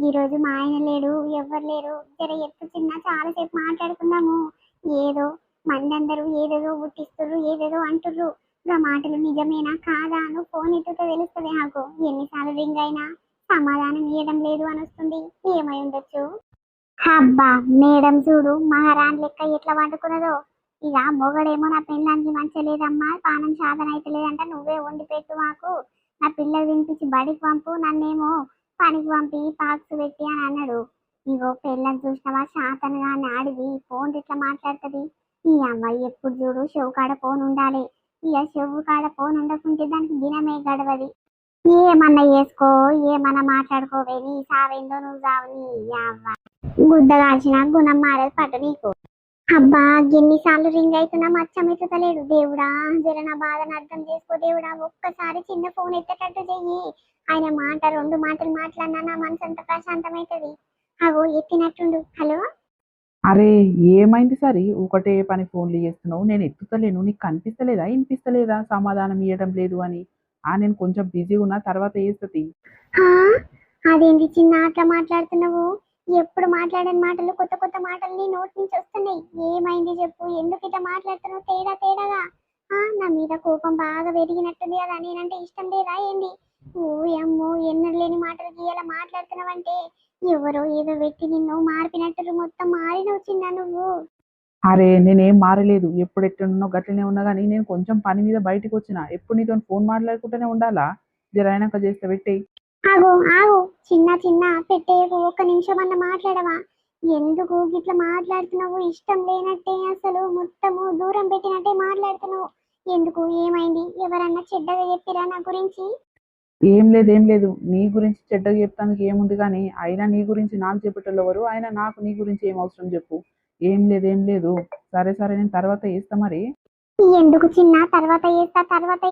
ఈ రోజు మా ఆయన లేడు, ఎవ్వరు లేరు. జర ఎత్తు చిన్న చాలాసేపు మాట్లాడుకున్నాము. ఏదో మందందరూ ఏదేదో పుట్టిస్తుర్రు, ఏదేదో అంటుర్రు. గా మాటలు నిజమేనా కాదా అని ఫోన్ ఎత్తుతో తెలుస్తుంది నాకు. ఎన్నిసార్లు రింగ్ అయినా సమాధానం ఇవ్వడం లేదు అని వస్తుంది. ఏమై ఉండొచ్చు? అబ్బా, మేడం చూడు మహారాణి లెక్క ఎట్లా వండుకున్నదో. ఇక మొగడేమో నా పెళ్ళానికి మంచిగా లేదమ్మా, పానం సాధన అయితే లేదంట, నువ్వే వండి పెట్టు మాకు, నా పిల్లలు తినిపించి బడికి పంపు, నన్నేమో పనికి పంపి పాక్స్ పెట్టి అని అన్నాడు. ఇగో పెళ్ళని చూసినవా శాతనగా అని ఆడిది ఫోన్ ఇట్లా మాట్లాడుతుంది. ఈ అమ్మాయి ఎప్పుడు చూడు చెవు కాడ ఫోన్ ఉండాలి. ఇక చెవు కాడ ఫోన్ ఉండకుంటే దానికి దినమే గడవది. ఏమన్నా చేసుకో, ఏమన్నా మాట్లాడుకోవే, నీ సావేందో నువ్వు సావు. నీ అవ్వ గుద్ద కాల్చిన గుణం మారేది పట్టు నీకు. అబ్బా, ఎన్నిసార్లు రింగ్ అవుతున్నా మచ్చమెత్తుతలేడు. దేవుడా, జర నా బాధను అర్థం చేసుకో దేవుడా. ఒక్కసారి చిన్న ఫోన్ ఎత్తేటట్టు చెయ్యి. ఆయన మాట రెండు మాటలు మాట్లాడినా నా మనసు అంత ప్రశాంతమవుతుంది. అగో ఎత్తినట్టుండు. హలో. అరే, ఏమైంది సరి? ఒకటే పని ఫోన్లు చేస్తున్నావు, నేను ఎత్తుతలేను, నీకు కనిపిస్తలేదా వినిపిస్తలేదా సమాధానం ఇవ్వడం లేదు అని? నేను కొంచెం బిజీగా ఉన్నా, తర్వాత చేస్తుంది. హా, అదేంటి చిన్న అట్లా మాట్లాడుతున్నావు? ఎప్పుడు మాట్లాడని మాటలు కొత్త కొత్త మాటలు నీ నోటి నుంచి వస్తున్నాయి. ఏమైంది చెప్పు, ఎందుకు ఇట్లా మాట్లాడుతున్నావు తేడా తేడాగా? నా మీద కోపం బాగా పెరిగినట్టుంది కదా, నేనంటే ఇష్టం లేదా ఏంది? ఓ అమ్మో, ఎన్నడూ లేని మాటలు గీయాల మాట్లాడుతున్నావంటే ఎవరో ఏదో పెట్టి నిన్ను మార్పినట్టు మొత్తం మారినవు చిన్న నువ్వు. అరే, నేనేం మారలేదు, ఎప్పుడు ఎట్లున్నో గట్లనే ఉన్నా, కానీ నేను కొంచెం పని మీద బయటకు వచ్చిన. ఎప్పుడు నీతో ఫోన్ మాట్లాడుకుంటూనే ఉండాలా? జర అయినాక చేస్తే పెట్టేయి. ఆగు ఆగు, చిన్న చిన్న పెట్టేయకు, ఒక్క నిమిషం అన్న మాట్లాడవా? ఎందుకు గిట్లా మాట్లాడుతున్నావు? ఇష్టం లేనట్టే, అసలు మొత్తము దూరం పెట్టినట్టే మాట్లాడుతున్నావు. ఎందుకు, ఏమైంది? ఎవరన్నా చెడ్డగా చెప్పిరా నా గురించి? ఏం లేదు, ఏం లేదు, నీ గురించి చెడ్డగా చెప్తానికి ఏముంది, కానీ అయినా నీ గురించి నాకు చెప్పేటోళ్ళు ఎవరు? అయినా నాకు నీ గురించి ఏం అవసరం చెప్పు. ఏం లేదు, ఏం లేదు. సరే సరే, నేను తర్వాత చేస్తా మరి. ఎందుకు చిన్న తర్వాత చేస్తా తర్వాత